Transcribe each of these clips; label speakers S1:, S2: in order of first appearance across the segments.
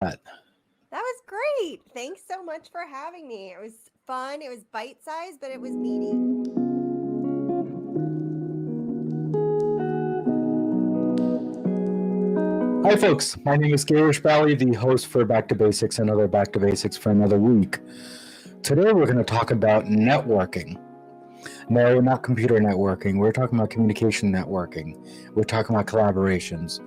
S1: That.
S2: That was great. Thanks so much for having me. It was fun. It was bite-sized, but it was meaty.
S1: Hi, folks. My name is Girish, the host for Back to Basics, another Back to Basics for another week. Today, we're going to talk about networking. No, not computer networking. We're talking about communication networking. We're talking about collaborations.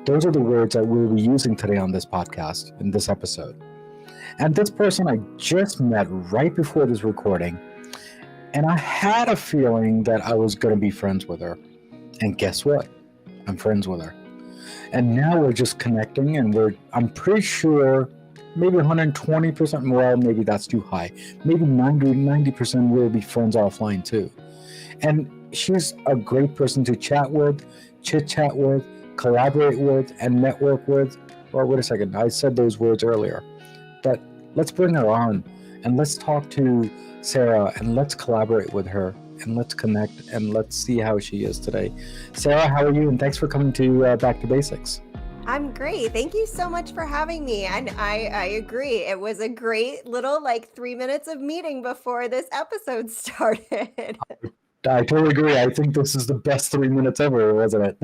S1: Those are the words that we'll be using today on this podcast, in this episode. And this person I just met right before this recording, and I had a feeling that I was going to be friends with her. And guess what? I'm friends with her. And now we're just connecting, and I'm pretty sure maybe 120% more, maybe that's too high. Maybe 90% we'll be friends offline too. And she's a great person to chat with, chit chat with, collaborate with, and network with. Well, wait a second, I said those words earlier. But let's bring her on and let's talk to Sara and let's collaborate with her and let's connect and let's see how she is today. Sara, how are you? And thanks for coming to Back to Basics.
S2: I'm great. Thank you so much for having me. And I agree. It was a great little 3 minutes of meeting before this episode started.
S1: I totally agree. I think this is the best 3 minutes ever, wasn't it?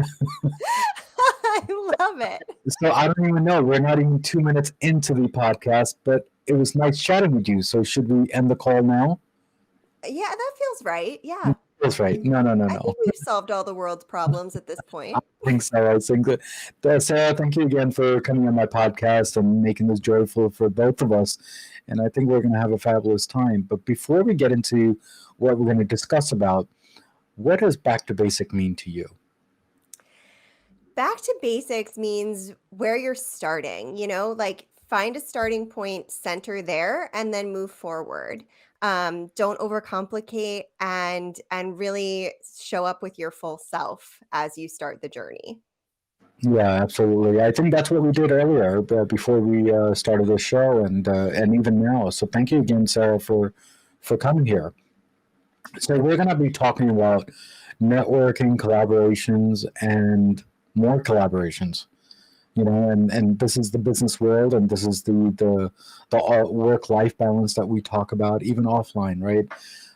S2: I love it.
S1: So I don't even know. We're not even 2 minutes into the podcast, but it was nice chatting with you. So should we end the call now?
S2: Yeah, that feels right. Yeah.
S1: That's right. No.
S2: I think we've solved all the world's problems at this point.
S1: I think so. I think that Sarah, thank you again for coming on my podcast and making this joyful for both of us. And I think we're going to have a fabulous time. But before we get into what we're going to discuss about, what does back to basic mean to you?
S2: Back to basics means where you're starting, find a starting point, center there, and then move forward. Don't overcomplicate and really show up with your full self as you start the journey.
S1: Yeah, absolutely. I think that's what we did earlier before we started the show, and even now. So thank you again, Sarah, for coming here. So we're going to be talking about networking, collaborations, and more collaborations. And this is the business world, and this is the work life balance that we talk about, even offline, right?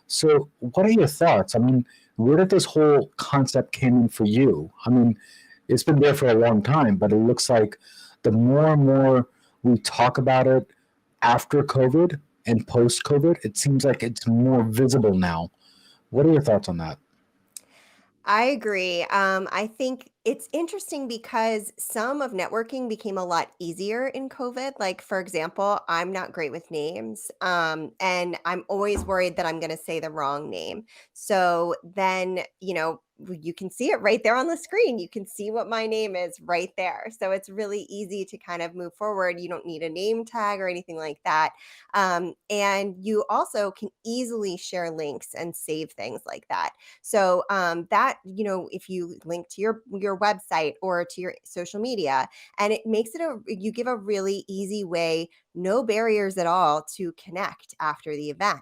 S1: So, what are your thoughts? I mean, where did this whole concept came in for you? I mean, it's been there for a long time, but it looks like the more and more we talk about it after COVID and post COVID, it seems like it's more visible now. What are your thoughts on that?
S2: I agree. I think it's interesting because some of networking became a lot easier in COVID. Like, for example, I'm not great with names, and I'm always worried that I'm going to say the wrong name. So then, you can see it right there on the screen. You can see what my name is right there. So it's really easy to kind of move forward. You don't need a name tag or anything like that. And you also can easily share links and save things like that. So that, if you link to your website or to your social media, and it makes it you give a really easy way, no barriers at all to connect after the event.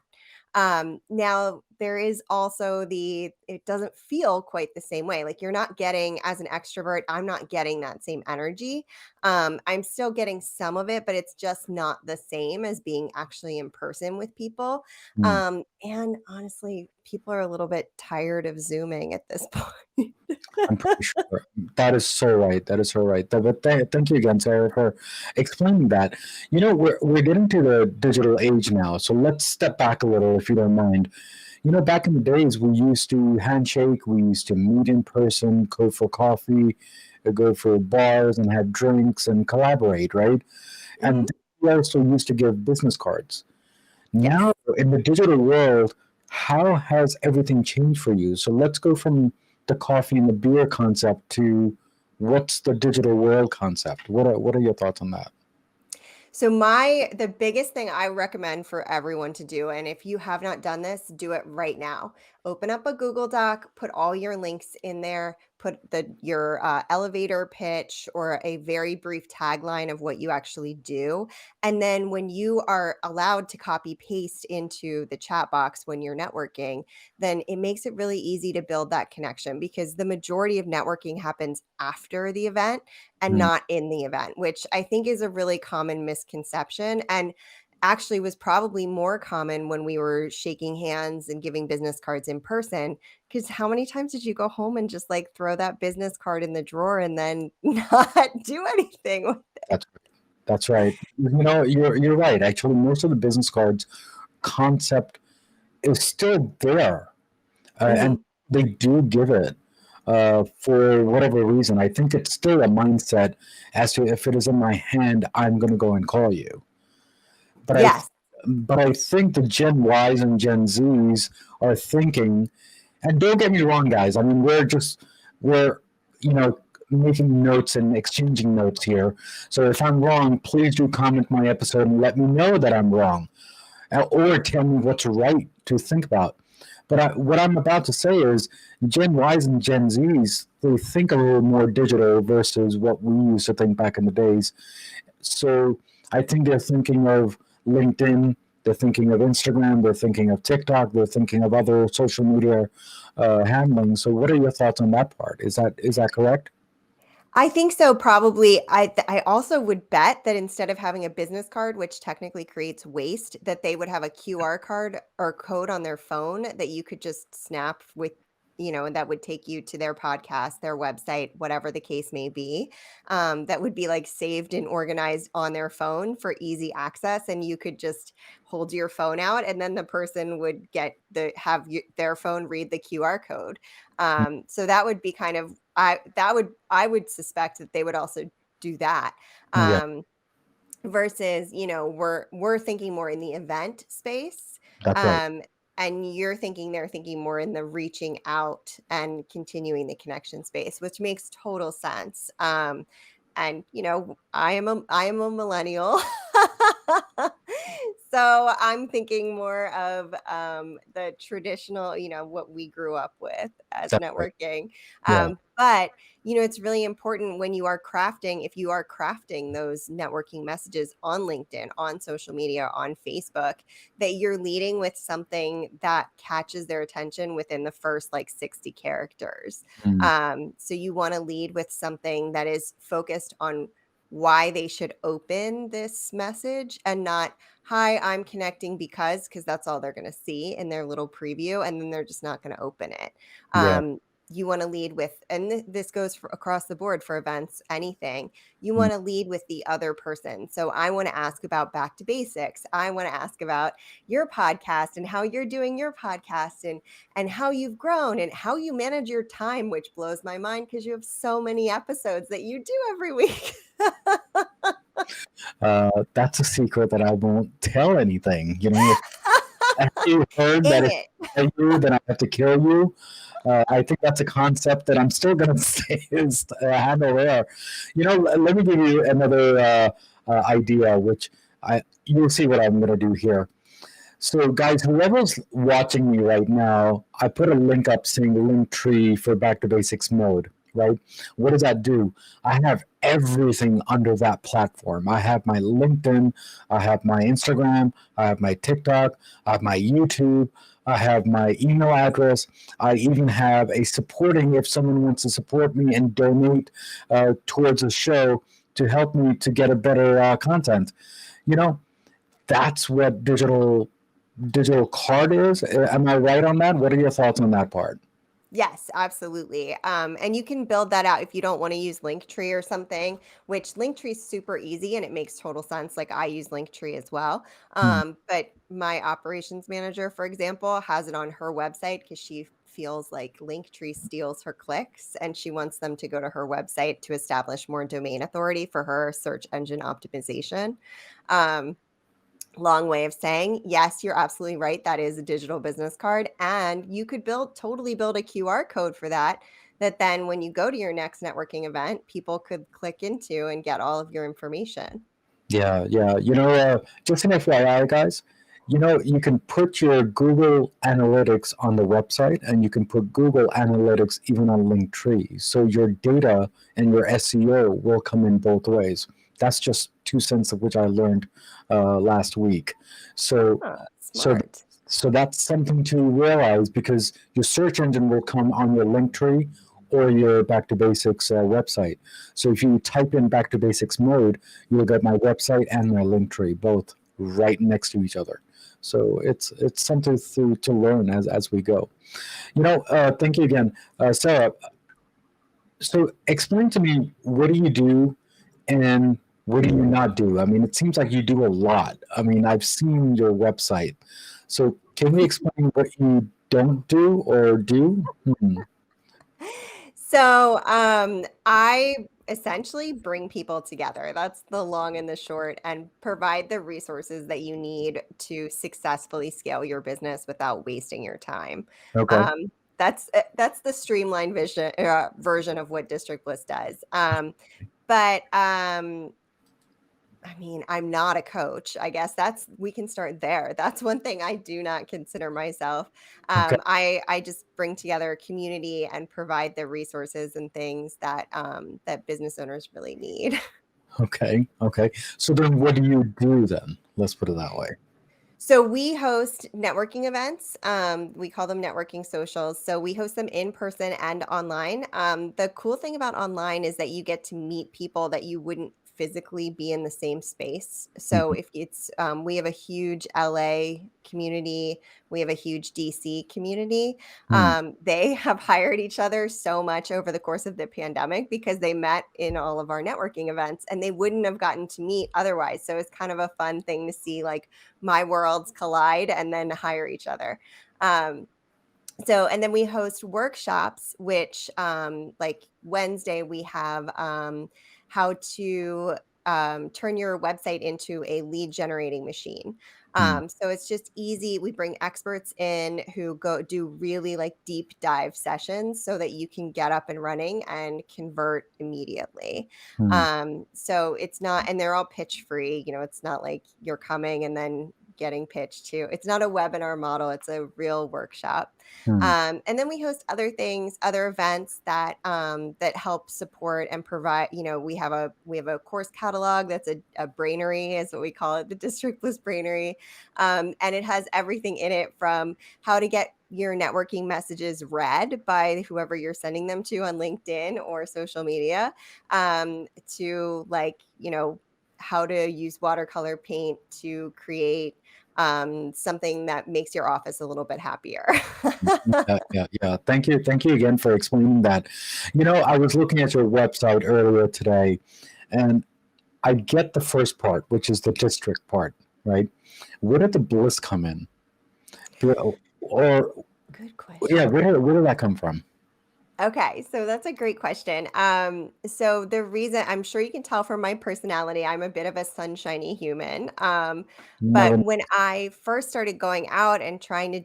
S2: Now there is also it doesn't feel quite the same way. Like you're not getting, as an extrovert, I'm not getting that same energy. I'm still getting some of it, but it's just not the same as being actually in person with people.
S1: Hmm.
S2: And honestly, people are a little bit tired of Zooming at this point.
S1: I'm pretty sure that is so right. That is so right. But thank you again, Sarah, for explaining that. We're getting to the digital age now, so let's step back a little, if you don't mind. Back in the days, we used to handshake, we used to meet in person, go for coffee, go for bars, and have drinks and collaborate, right?
S2: Mhm.
S1: And we also used to give business cards.
S2: Yes.
S1: Now, in the digital world, how has everything changed for you? So let's go from the coffee and the beer concept to what's the digital world concept? What are your thoughts on that?
S2: So the biggest thing I recommend for everyone to do, and if you have not done this, do it right now. Open up a Google Doc, put all your links in there, put your elevator pitch or a very brief tagline of what you actually do. And then when you are allowed to copy paste into the chat box when you're networking, then it makes it really easy to build that connection, because the majority of networking happens after the event and
S1: Mm.
S2: not in the event, which I think is a really common misconception, and actually was probably more common when we were shaking hands and giving business cards in person. Because how many times did you go home and just like throw that business card in the drawer and then not do anything with it?
S1: That's that's right. You're right. Actually, most of the business cards concept is still there, and
S2: Mhm.
S1: they do give it for whatever reason. I think it's still a mindset as to if it is in my hand, I'm going to go and call you. But I,
S2: Yes.
S1: but I think the Gen Ys and Gen Zs are thinking, and don't get me wrong, guys. I mean, we're you know making notes and exchanging notes here. So if I'm wrong, please do comment my episode and let me know that I'm wrong, or tell me what's right to think about. But what I'm about to say is Gen Ys and Gen Zs, they think a little more digital versus what we used to think back in the days. So I think they're thinking of LinkedIn, they're thinking of Instagram, they're thinking of TikTok, they're thinking of other social media handling. So what are your thoughts on that part? Is that correct?
S2: I think so, probably. I also would bet that instead of having a business card, which technically creates waste, that they would have a QR card or code on their phone that you could just snap with, and that would take you to their podcast, their website, whatever the case may be. That would be like saved and organized on their phone for easy access, and you could just hold your phone out, and then the person would their phone read the QR code. So that would be kind of I would suspect that they would also do that.
S1: Yeah,
S2: Um, versus, we're thinking more in the event space.
S1: that's right.
S2: Um, and they're thinking more in the reaching out and continuing the connection space, which makes total sense. And I am a millennial. So I'm thinking more of the traditional, what we grew up with as
S1: That's right.
S2: networking.
S1: Yeah.
S2: But it's really important when if you are crafting those networking messages on LinkedIn, on social media, on Facebook, that you're leading with something that catches their attention within the first like 60 characters.
S1: Mm.
S2: So you want to lead with something that is focused on why they should open this message, and not, hi, I'm connecting because that's all they're going to see in their little preview, and then they're just not going to open it.
S1: Yeah.
S2: You want to lead with, and this goes across the board for events, anything. You
S1: Mm.
S2: want to lead with the other person. So I want to ask about Back to Basics. I want to ask about your podcast and how you're doing your podcast, and how you've grown and how you manage your time, which blows my mind because you have so many episodes that you do every week.
S1: That's a secret that I won't tell anything. If you heard that
S2: Dang
S1: if
S2: it.
S1: I tell you, then I have to kill you. I think that's a concept that I'm still going to say is handle there. Let me give you another idea, which you'll see what I'm going to do here. So, guys, whoever's watching me right now, I put a link up saying Linktree for Back to Basics mode, right? What does that do? I have everything under that platform. I have my LinkedIn, I have my Instagram, I have my TikTok, I have my YouTube, I have my email address. I even have a supporting if someone wants to support me and donate towards a show to help me to get a better content. You know, that's what digital card is. Am I right on that? What are your thoughts on that part?
S2: Yes, absolutely. And you can build that out if you don't want to use Linktree or something, which Linktree is super easy and it makes total sense. Like I use Linktree as well.
S1: Hmm.
S2: But my operations manager, for example, has it on her website because she feels like Linktree steals her clicks and she wants them to go to her website to establish more domain authority for her search engine optimization. Um, Long way of saying, yes, you're absolutely right. That is a digital business card. And you could totally build a QR code for that then when you go to your next networking event, people could click into and get all of your information.
S1: Yeah, yeah. Just an FYI, guys. You can put your Google Analytics on the website, and you can put Google Analytics even on Linktree. So your data and your SEO will come in both ways. That's just 2 cents of which I learned last week. So, so,
S2: Smart.
S1: so that's something to realize, because your search engine will come on your Linktree or your Back to Basics website. So if you type in Back to Basics mode, you'll get my website and my Linktree both right next to each other. So it's something to learn as we go. Thank you again, Sarah. So explain to me, what do you do and what do you not do? I mean, it seems like you do a lot. I mean, I've seen your website. So can we explain what you don't do or do?
S2: So, I essentially bring people together. That's the long and the short, and provide the resources that you need to successfully scale your business without wasting your time.
S1: Okay.
S2: Um, that's the streamlined version of what District Bliss does. But I mean, I'm not a coach. I guess we can start there. That's one thing I do not consider myself.
S1: Okay.
S2: I just bring together a community and provide the resources and things that business owners really need.
S1: Okay. Okay. So then what do you do then? Let's put it that way.
S2: So we host networking events. We call them networking socials. So we host them in person and online. The cool thing about online is that you get to meet people that you wouldn't physically be in the same space. So
S1: Mhm.
S2: if it's, we have a huge LA community, we have a huge DC community.
S1: Hmm.
S2: They have hired each other so much over the course of the pandemic because they met in all of our networking events and they wouldn't have gotten to meet otherwise. So it's kind of a fun thing to see, like, my worlds collide and then hire each other. Um, and then we host workshops, which, like Wednesday, we have how to turn your website into a lead generating machine.
S1: Hmm.
S2: So it's just easy. We bring experts in who go do really like deep dive sessions so that you can get up and running and convert immediately.
S1: Hmm.
S2: So it's not, and they're all pitch free. It's not like you're coming and then getting pitched to. It's not a webinar model, it's a real workshop.
S1: Hmm.
S2: And then we host other things, other events that help support and provide. We have a course catalog that's a brainery, is what we call it, the District Bliss brainery, and it has everything in it, from how to get your networking messages read by whoever you're sending them to on LinkedIn or social media, to, like, how to use watercolor paint to create something that makes your office a little bit happier.
S1: Yeah, yeah, yeah. Thank you again for explaining that. I was looking at your website earlier today, and I get the first part, which is the district part, right? Where did the bliss come in? Or
S2: Good
S1: yeah,
S2: question.
S1: where did that come from?
S2: Okay, so that's a great question. So the reason, I'm sure you can tell from my personality, I'm a bit of a sunshiny human.
S1: Never.
S2: But when I first started going out and trying to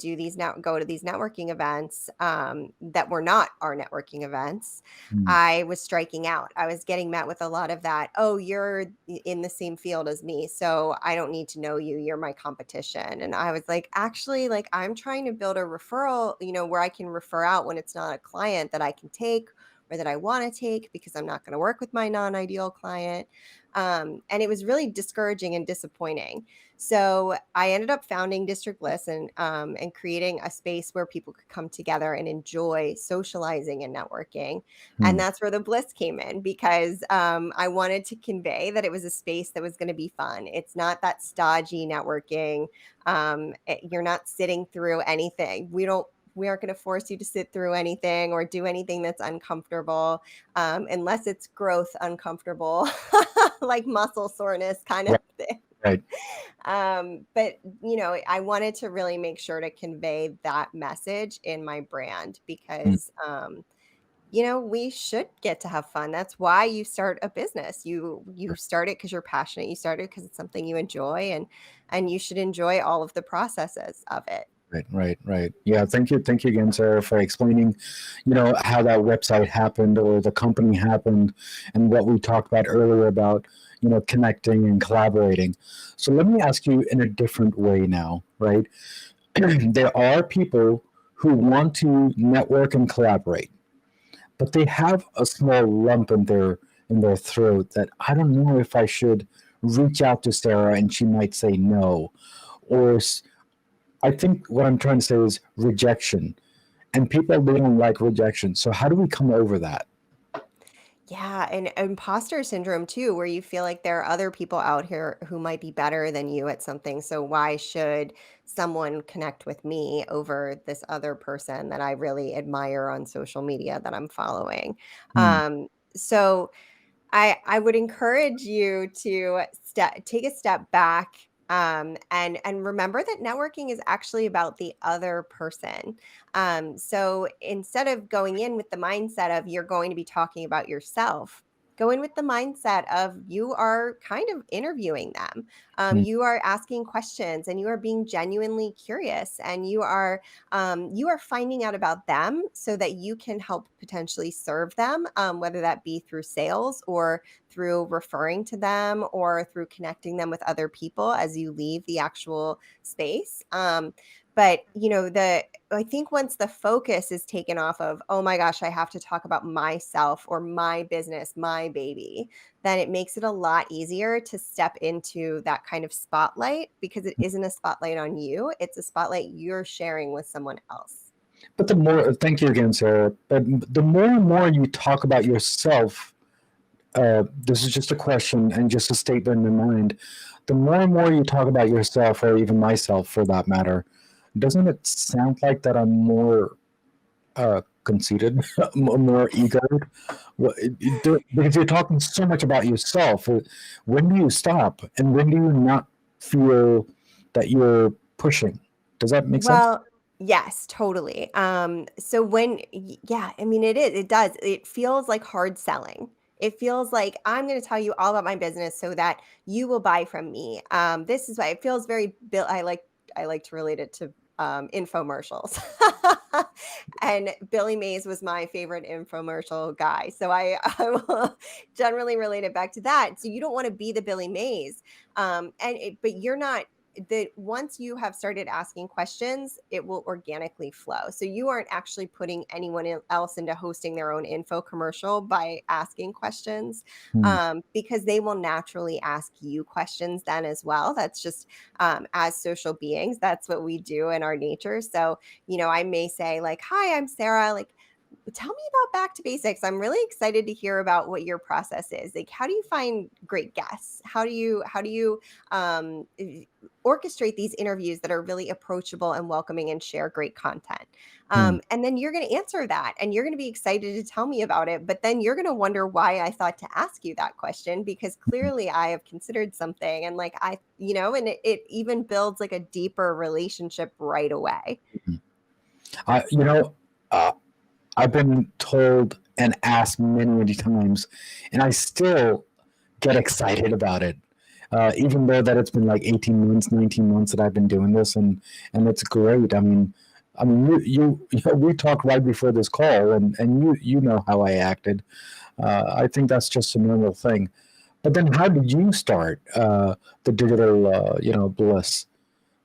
S2: go to these networking events, that were not our networking events,
S1: Hmm.
S2: I was striking out. I was getting met with a lot of that. Oh, you're in the same field as me, so I don't need to know you. You're my competition. And I was like, actually, like, I'm trying to build a referral, where I can refer out when it's not a client that I can take or that I want to take, because I'm not going to work with my non-ideal client. And it was really discouraging and disappointing. So I ended up founding District Bliss and creating a space where people could come together and enjoy socializing and networking. And
S1: Hmm.
S2: that's where the bliss came in, because I wanted to convey that it was a space that was going to be fun. It's not that stodgy networking. You're not sitting through anything. We aren't going to force you to sit through anything or do anything that's uncomfortable, unless it's growth uncomfortable, like muscle soreness kind of
S1: Right,
S2: thing.
S1: right.
S2: But I wanted to really make sure to convey that message in my brand,
S1: Hmm.
S2: because we should get to have fun. That's why you start a business. You start it because you're passionate. You start it because it's something you enjoy, and you should enjoy all of the processes of it.
S1: Right. Yeah, thank you again, Sarah, for explaining, how that website happened or the company happened, and what we talked about earlier about, connecting and collaborating. So let me ask you in a different way now, right? There are people who want to network and collaborate, but they have a small lump in their throat that I don't know if I should reach out to Sarah and she might say no, or I think what I'm trying to say is rejection, and people they don't like rejection. So how do we come over that?
S2: Yeah, and imposter syndrome too, where you feel like there are other people out here who might be better than you at something. So why should someone connect with me over this other person that I really admire on social media that I'm following?
S1: Hmm.
S2: So I would encourage you to take a step back, and remember that networking is actually about the other person. So instead of going in with the mindset of you're going to be talking about yourself, go in with the mindset of you are kind of interviewing them.
S1: Hmm.
S2: You are asking questions, and you are being genuinely curious, and you are finding out about them so that you can help potentially serve them, whether that be through sales or through referring to them or through connecting them with other people as you leave the actual space. But I think once the focus is taken off of, oh my gosh, I have to talk about myself or my business, my baby, then it makes it a lot easier to step into that kind of spotlight, because it isn't a spotlight on you, it's a spotlight you're sharing with someone else.
S1: But the more, thank you again, Sarah. But the more and more you talk about yourself, this is just a question and just a statement in mind. The more and more you talk about yourself, or even myself for that matter, doesn't it sound like that I'm more conceited, more egoed? Because you're talking so much about yourself. When do you stop, and when do you not feel that you're pushing? Does that make sense?
S2: Well, yes, totally. So yeah, I mean, it does. It feels like hard selling. It feels like I'm going to tell you all about my business so that you will buy from me. This is why it feels very bill. I like to relate it to infomercials. And Billy Mays was my favorite infomercial guy. So I will generally relate it back to that. So you don't want to be the Billy Mays. But you're not, that once you have started asking questions, it will organically flow. So you aren't actually putting anyone else into hosting their own info commercial by asking questions,
S1: Hmm.
S2: because they will naturally ask you questions then as well. That's just, as social beings, that's what we do in our nature. So, I may say like, hi, I'm Sarah. Like, tell me about Back to Basics. I'm really excited to hear about what your process is. Like, how do you find great guests? How do you orchestrate these interviews that are really approachable and welcoming and share great content?
S1: Hmm.
S2: And then you're going to answer that, and you're going to be excited to tell me about it. But then you're going to wonder why I thought to ask you that question, because clearly I have considered something, and like and it even builds like a deeper relationship right away.
S1: Hmm. I, you know, uh, I've been told and asked many, many times, and I still get excited about it. Even though that it's been like 18 months, 19 months that I've been doing this, and it's great. I mean, we talked right before this call, and you know how I acted. I think that's just a normal thing. But then, how did you start the digital, bliss?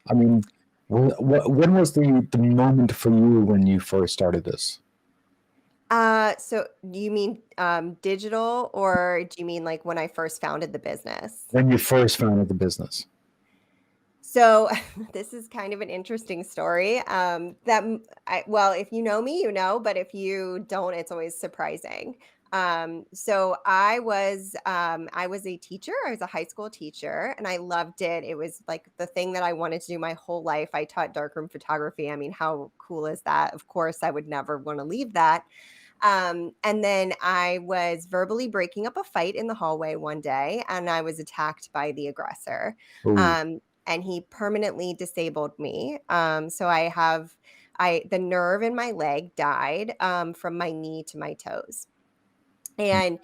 S1: I mean, when was the moment for you when you first started this?
S2: So do you mean digital, or do you mean like when I first founded the business?
S1: When you first founded the business?
S2: So this is kind of an interesting story. Well, if you know me, you know, but if you don't, it's always surprising. So I was a teacher. I was a high school teacher, and I loved it. It was like the thing that I wanted to do my whole life. I taught darkroom photography. I mean, how cool is that? Of course, I would never want to leave that. And then I was verbally breaking up a fight in the hallway one day, and I was attacked by the aggressor.
S1: Oh.
S2: And he permanently disabled me. So the nerve in my leg died, from my knee to my toes. And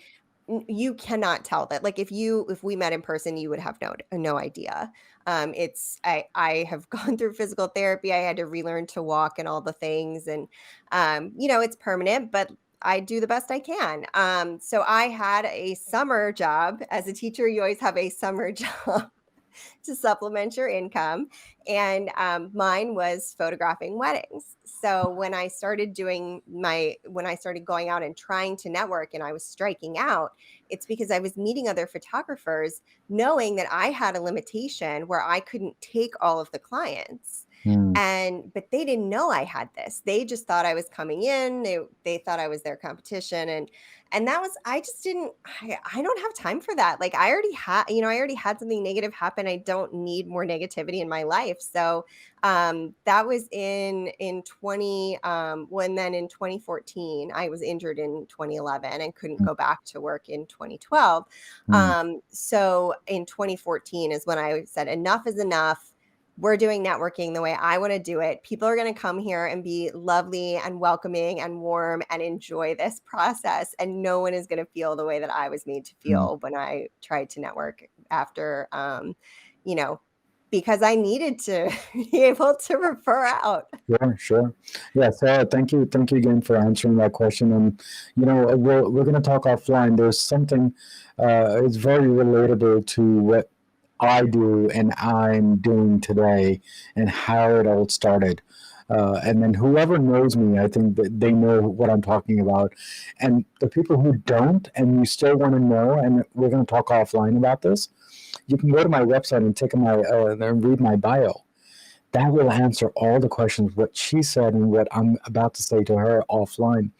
S2: you cannot tell that. Like if we met in person, you would have no idea. I have gone through physical therapy. I had to relearn to walk and all the things, and it's permanent, but I do the best I can. So I had a summer job as a teacher. You always have a summer job to supplement your income. And mine was photographing weddings. So when I started going out and trying to network and I was striking out, it's because I was meeting other photographers, knowing that I had a limitation where I couldn't take all of the clients. But they didn't know I had this. They just thought I was coming in. They thought I was their competition. And that was, I just didn't, I don't have time for that. Like I already had something negative happen. I don't need more negativity in my life. So that was in 2014, I was injured in 2011 and couldn't go back to work in 2012. So in 2014 is when I said, enough is enough. We're doing networking the way I want to do it. People are going to come here and be lovely and welcoming and warm and enjoy this process. And no one is going to feel the way that I was made to feel when I tried to network after, because I needed to be able to refer out.
S1: Sure. Yeah, Sarah, thank you again for answering that question. And, we're going to talk offline. There's something, it's very relatable to what I do and I'm doing today and how it all started. And then whoever knows me, I think that they know what I'm talking about. And the people who don't and you still want to know, and we're going to talk offline about this, you can go to my website and take and read my bio. That will answer all the questions, what she said and what I'm about to say to her offline.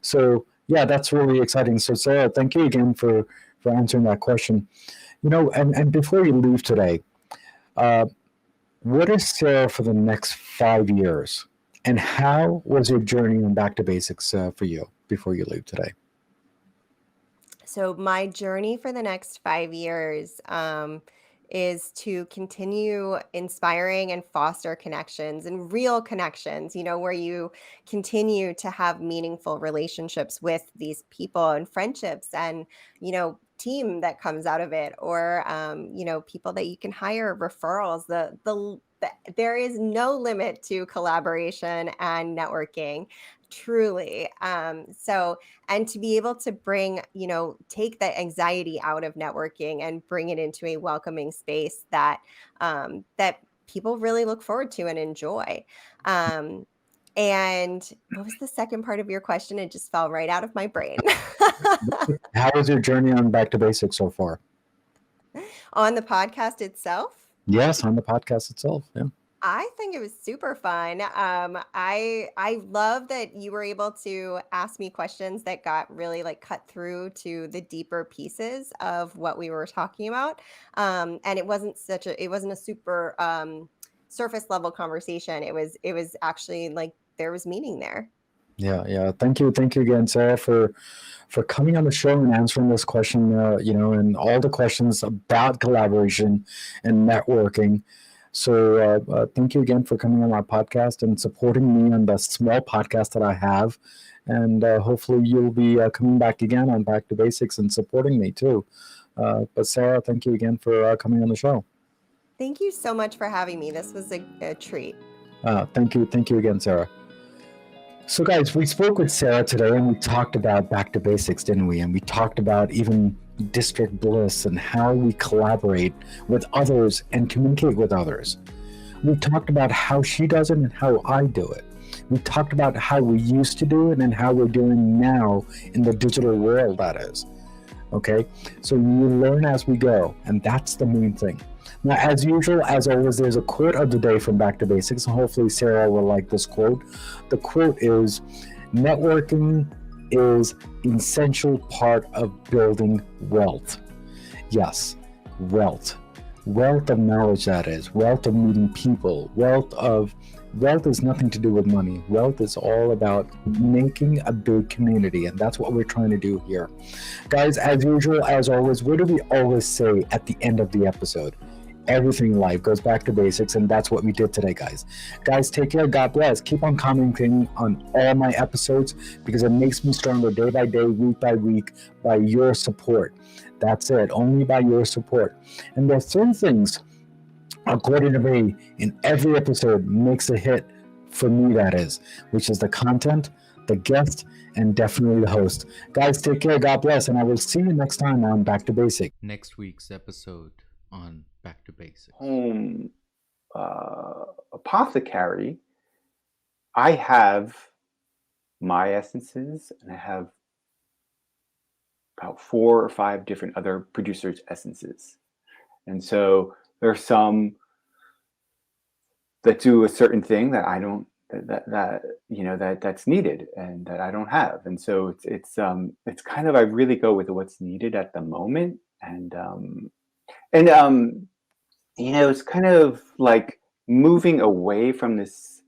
S1: So yeah, that's really exciting. So Sarah, thank you again for answering that question. And before you leave today, what is Sarah for the next 5 years? And how was your journey on Back to Basics for you before you leave today?
S2: So my journey for the next 5 years is to continue inspiring and foster connections and real connections, where you continue to have meaningful relationships with these people and friendships and, team that comes out of it, or, people that you can hire, referrals. There is no limit to collaboration and networking, truly. And to be able to bring, take that anxiety out of networking and bring it into a welcoming space that people really look forward to and enjoy. And what was the second part of your question? It just fell right out of my brain.
S1: How was your journey on Back to Basics so far?
S2: On the podcast itself?
S1: Yes, on the podcast itself. Yeah.
S2: I think it was super fun. I love that you were able to ask me questions that got really cut through to the deeper pieces of what we were talking about. And it wasn't a super surface level conversation. It was actually there was meaning there.
S1: Yeah. Thank you again, Sarah, for coming on the show and answering this question. And all the questions about collaboration and networking. So thank you again for coming on my podcast and supporting me on the small podcast that I have. And hopefully you'll be coming back again on Back to Basics and supporting me too. But Sarah, thank you again for coming on the show.
S2: Thank you so much for having me. This was a treat.
S1: Thank you again, Sarah. So guys, we spoke with Sarah today and we talked about Back to Basics, didn't we? And we talked about even District Bliss and how we collaborate with others and communicate with others. We talked about how she does it and how I do it. We talked about how we used to do it and how we're doing now in the digital world, that is. Okay? So you learn as we go, and that's the main thing. Now, as usual, as always, there's a quote of the day from Back to Basics, and hopefully Sarah will like this quote. The quote is, networking is an essential part of building wealth. Yes, wealth. Wealth of knowledge, that is. Wealth of meeting people. Wealth is nothing to do with money. Wealth is all about making a big community, and that's what we're trying to do here. Guys, as usual, as always, what do we always say at the end of the episode? everything in life goes back to basics, and that's what we did today, guys. Guys, take care. God bless. Keep on commenting on all my episodes because it makes me stronger day by day, week by week, by your support. That's it. Only by your support. And there are three things, according to me, in every episode makes a hit for me, that is, which is the content, the guest, and definitely the host. Guys, take care. God bless. And I will see you next time on Back to Basics.
S3: Next week's episode on Back to Basics.
S4: Home apothecary, I have my essences, and I have about 4 or 5 different other producers' essences. And so there's some that do a certain thing that I don't, that's needed and that I don't have. And so it's kind of, I really go with what's needed at the moment. And it's kind of like moving away from this